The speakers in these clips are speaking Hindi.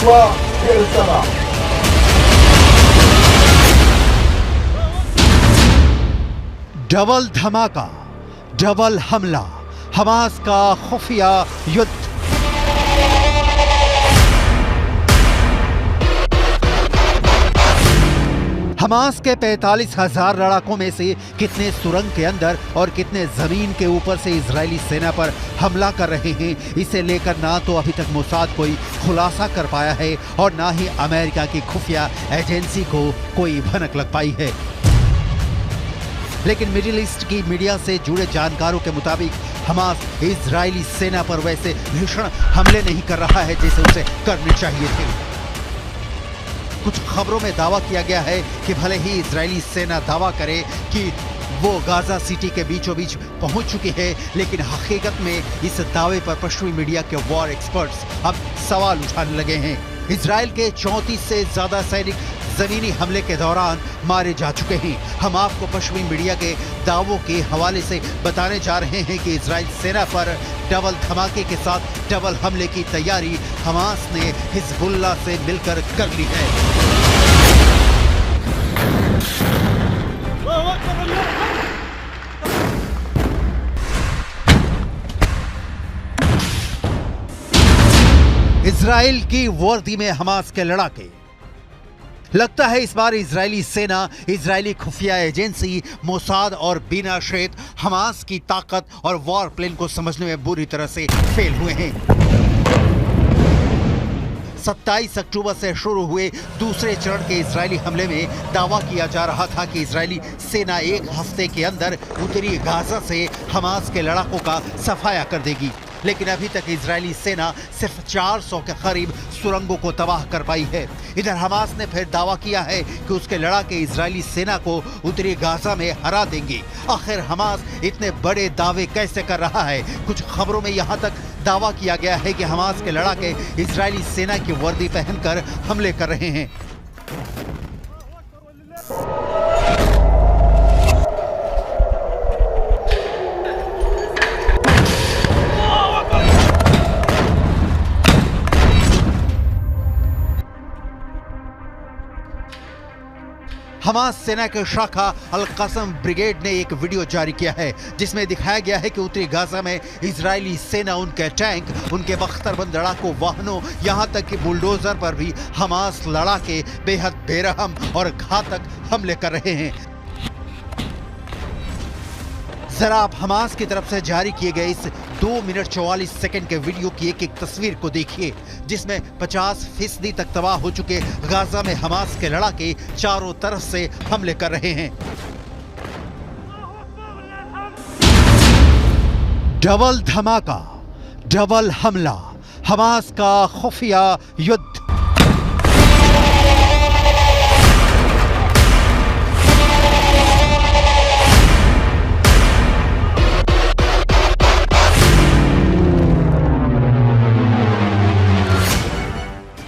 פיגוע באל-סבע. डबल धमाका, डबल हमला, हमास का खुफिया युद्ध। हमास के 45,000 लड़ाकों में से कितने सुरंग के अंदर और कितने जमीन के ऊपर से इजरायली सेना पर हमला कर रहे हैं, इसे लेकर ना तो अभी तक मोसाद कोई खुलासा कर पाया है और ना ही अमेरिका की खुफिया एजेंसी को कोई भनक लग पाई है। लेकिन मिडिल ईस्ट की मीडिया से जुड़े जानकारों के मुताबिक हमास इजरायली सेना पर वैसे भीषण हमले नहीं कर रहा है जैसे उसे करने चाहिए थे। कुछ खबरों में दावा किया गया है कि भले ही इजरायली सेना दावा करे कि वो गाजा सिटी के बीचों बीच पहुंच चुकी है, लेकिन हकीकत में इस दावे पर पश्चिमी मीडिया के वॉर एक्सपर्ट्स अब सवाल उठाने लगे हैं। इजरायल के 34 से ज्यादा सैनिक जमीनी हमले के दौरान मारे जा चुके हैं। हम आपको पश्चिमी मीडिया के दावों के हवाले से बताने जा रहे हैं कि इजरायल सेना पर डबल धमाके के साथ डबल हमले की तैयारी हमास ने हिजबुल्लाह से मिलकर कर ली है। इजराइल की वर्दी में हमास के लड़ाके। लगता है इस बार इजरायली सेना, इजरायली खुफिया एजेंसी मोसाद और बिना शेत हमास की ताकत और वॉर प्लान को समझने में बुरी तरह से फेल हुए हैं। 27 अक्टूबर से शुरू हुए दूसरे चरण के इजरायली हमले में दावा किया जा रहा था कि इजरायली सेना एक हफ्ते के अंदर उत्तरी गाजा से हमास के लड़ाकों का सफाया कर देगी, लेकिन अभी तक इजरायली सेना सिर्फ 400 के करीब सुरंगों को तबाह कर पाई है। इधर हमास ने फिर दावा किया है कि उसके लड़ाके इजरायली सेना को उत्तरी गाजा में हरा देंगे। आखिर हमास इतने बड़े दावे कैसे कर रहा है? कुछ खबरों में यहाँ तक दावा किया गया है कि हमास के लड़ाके इजरायली सेना की वर्दी पहनकर हमले कर रहे हैं। हमास सेना के शाखा अल कसम ब्रिगेड ने एक वीडियो जारी किया है जिसमें दिखाया गया है कि उत्तरी गाजा में इजरायली सेना उनके टैंक, उनके बख्तरबंद लड़ाकू वाहनों, यहां तक कि बुलडोजर पर भी हमास लड़ाके बेहद बेरहम और घातक हमले कर रहे हैं। जरा आप हमास की तरफ से जारी किए गए इस 2 मिनट 44 सेकंड के वीडियो की एक एक तस्वीर को देखिए, जिसमें 50% तक तबाह हो चुके गाजा में हमास के लड़ाके चारों तरफ से हमले कर रहे हैं। डबल धमाका, डबल हमला, हमास का खुफिया युद्ध।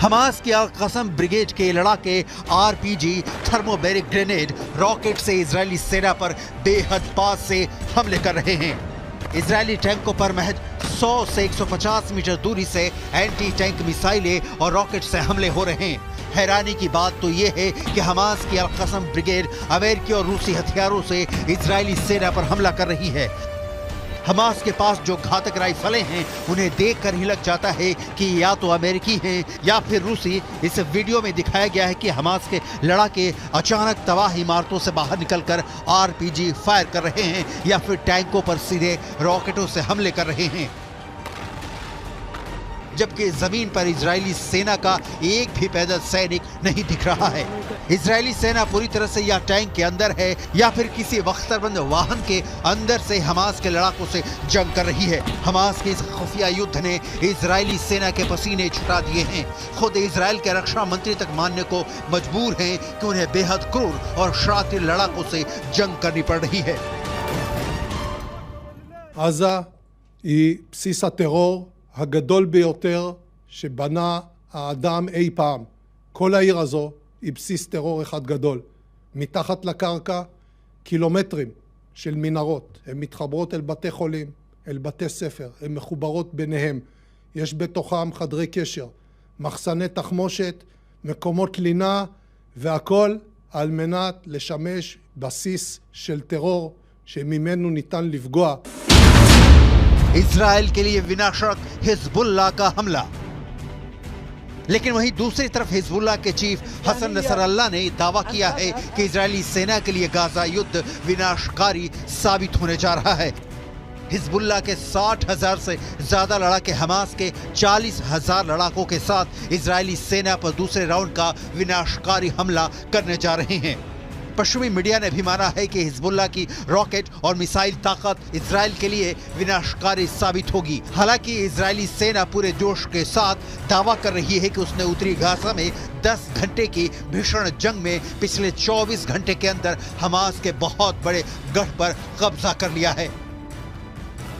हमास की अल कसम ब्रिगेड के लड़ाके आरपीजी, थर्मोबैरिक ग्रेनेड, रॉकेट से इजरायली सेना पर बेहद पास से हमले कर रहे हैं। इजरायली टैंकों पर महज 100 से 150 मीटर दूरी से एंटी टैंक मिसाइलें और रॉकेट से हमले हो रहे हैं। हैरानी की बात तो यह है कि हमास की अल कसम ब्रिगेड अमेरिकी और रूसी हथियारों से इजरायली सेना पर हमला कर रही है। हमास के पास जो घातक राइफलें हैं उन्हें देखकर ही लग जाता है कि या तो अमेरिकी हैं या फिर रूसी। इस वीडियो में दिखाया गया है कि हमास के लड़ाके अचानक तबाह इमारतों से बाहर निकलकर आरपीजी फायर कर रहे हैं या फिर टैंकों पर सीधे रॉकेटों से हमले कर रहे हैं, जबकि जमीन पर इजरायली सेना का एक भी पैदल सैनिक नहीं दिख रहा है। इजरायली सेना पूरी तरह से या टैंक के अंदर है या फिर किसी बख्तरबंद वाहन के अंदर से हमास के लड़ाकों से जंग कर रही है। हमास के इस खुफिया युद्ध ने इजरायली सेना के पसीने छुटा दिए हैं। खुद इजरायल के रक्षा मंत्री तक मानने को मजबूर हैं कि उन्हें बेहद क्रूर और शातिर लड़ाकों से जंग करनी पड़ रही है। עזה היא בסיס הטרור הגדול ביותר שבנה האדם אי פעם. כל העיר הזו היא בסיס טרור אחד גדול. מתחת לקרקע קילומטרים של מנהרות. הן מתחברות אל בתי חולים, אל בתי ספר, הן מחוברות ביניהם. יש בתוכם חדרי קשר, מחסני תחמושת, מקומות לינה, והכל על מנת לשמש בסיס של טרור שממנו ניתן לפגוע. इजराइल के लिए विनाशक हिजबुल्लाह का हमला। लेकिन वहीं दूसरी तरफ हिजबुल्लाह के चीफ हसन नसरल्लाह ने दावा किया है कि इजरायली सेना के लिए गाजा युद्ध विनाशकारी साबित होने जा रहा है। हिजबुल्लाह के 60,000 से ज्यादा लड़ाके हमास के 40,000 लड़ाकों के साथ इजरायली सेना पर दूसरे राउंड का विनाशकारी हमला करने जा रहे हैं। पश्चिमी मीडिया ने भी माना है कि हिजबुल्लाह की रॉकेट और मिसाइल ताकत इजराइल के लिए विनाशकारी साबित होगी। हालांकि इजरायली सेना पूरे जोश के साथ दावा कर रही है कि उसने उत्तरी गाजा में 10 घंटे की भीषण जंग में पिछले 24 घंटे के अंदर हमास के बहुत बड़े गढ़ पर कब्जा कर लिया है।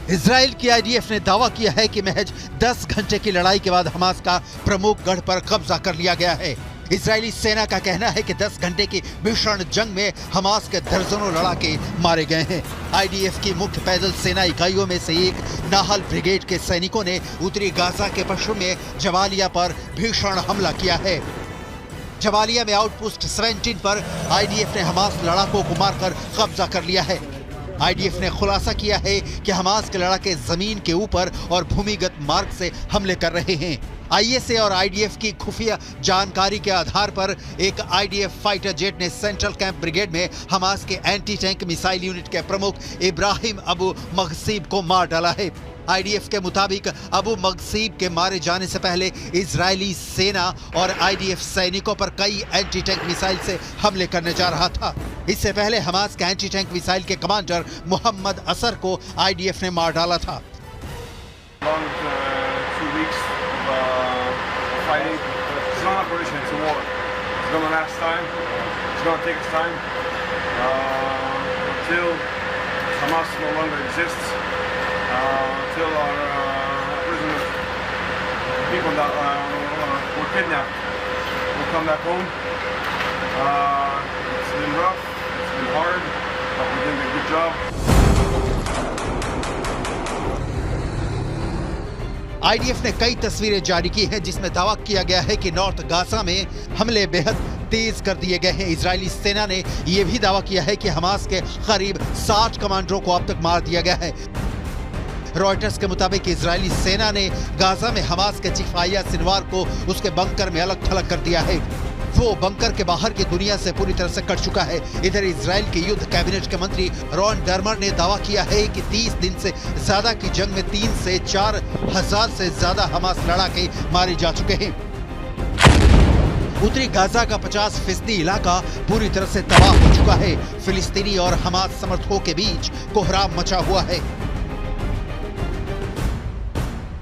इजराइल की आईडीएफ ने दावा किया है कि महज 10 घंटे की लड़ाई के बाद हमास का प्रमुख गढ़ पर कब्जा कर लिया गया है। इजरायली सेना का कहना है कि 10 घंटे की भीषण जंग में हमास के दर्जनों लड़ाके मारे गए हैं। आईडीएफ की मुख्य पैदल सेना इकाइयों में से एक नाहल ब्रिगेड के सैनिकों ने उत्तरी गाजा के पश्चिम में जबालिया पर भीषण हमला किया है। जबालिया में आउटपोस्ट 17 पर आईडीएफ ने हमास लड़ाकों को मारकर कब्जा कर लिया है। आईडीएफ ने खुलासा किया है कि हमास के लड़ाके जमीन के ऊपर और भूमिगत मार्ग से हमले कर रहे हैं। आईएसए और आईडीएफ की खुफिया जानकारी के आधार पर एक आईडीएफ फाइटर जेट ने सेंट्रल कैंप ब्रिगेड में हमास के एंटी टैंक मिसाइल यूनिट के प्रमुख इब्राहिम अबू मगसीब को मार डाला है। आईडीएफ के मुताबिक अबू मगसीब के मारे जाने से पहले इजरायली सेना और आईडीएफ सैनिकों पर कई एंटी टैंक मिसाइल से हमले करने जा रहा था। इससे पहले हमास के एंटी टैंक मिसाइल के कमांडर मोहम्मद असर को आईडीएफ ने मार डाला था। Fighting. It's not an operation, it's a war. It's going to last time. It's going to take its time. Until Hamas no longer exists. Until our prisoners, people that were kidnapped, will come back home. It's been rough, it's been hard, but we're doing a good job. IDF ने कई तस्वीरें जारी की हैं जिसमें दावा किया गया है कि नॉर्थ गाजा में हमले बेहद तेज कर दिए गए हैं। इजरायली सेना ने यह भी दावा किया है कि हमास के करीब 60 कमांडरों को अब तक मार दिया गया है। रॉयटर्स के मुताबिक इजरायली सेना ने गाजा में हमास के चीफ आया सिनवार को उसके बंकर में अलग थलग कर दिया है। वो बंकर के बाहर की दुनिया से पूरी तरह से कट चुका है। इधर इजराइल के युद्ध कैबिनेट के मंत्री रॉन डर्मर ने दावा किया है कि 30 दिन से ज्यादा की जंग में 3 से 4 हजार से ज्यादा हमास लड़ाके मारे जा चुके हैं। उत्तरी गाजा का 50% इलाका पूरी तरह से तबाह हो चुका है। फिलिस्तीनी और हमास समर्थकों के बीच कोहराम मचा हुआ है।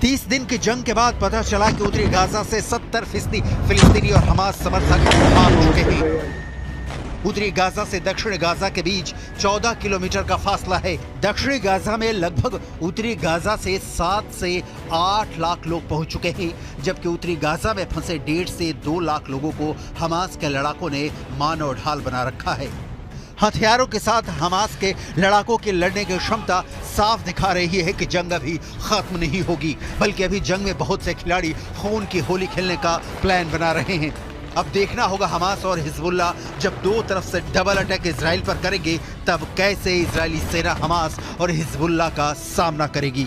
30 दिन की जंग के बाद पता चला कि उत्तरी गाजा से 70% फिलिस्तीनी और हमास समर्थक भाग चुके हैं। उत्तरी गाजा से दक्षिण गाजा के बीच 14 किलोमीटर का फासला है। दक्षिणी गाजा में लगभग उत्तरी गाजा से 7 से 8 लाख लोग पहुंच चुके हैं, जबकि उत्तरी गाजा में फंसे 1.5 से 2 लाख लोगों को हमास के लड़ाकों ने मानव ढाल बना रखा है। हथियारों के साथ हमास के लड़ाकों की लड़ने की क्षमता साफ दिखा रही है कि जंग अभी खत्म नहीं होगी, बल्कि अभी जंग में बहुत से खिलाड़ी खून की होली खेलने का प्लान बना रहे हैं। अब देखना होगा हमास और हिजबुल्लाह जब दो तरफ से डबल अटैक इजराइल पर करेंगे, तब कैसे इजरायली सेना हमास और हिजबुल्लाह का सामना करेगी।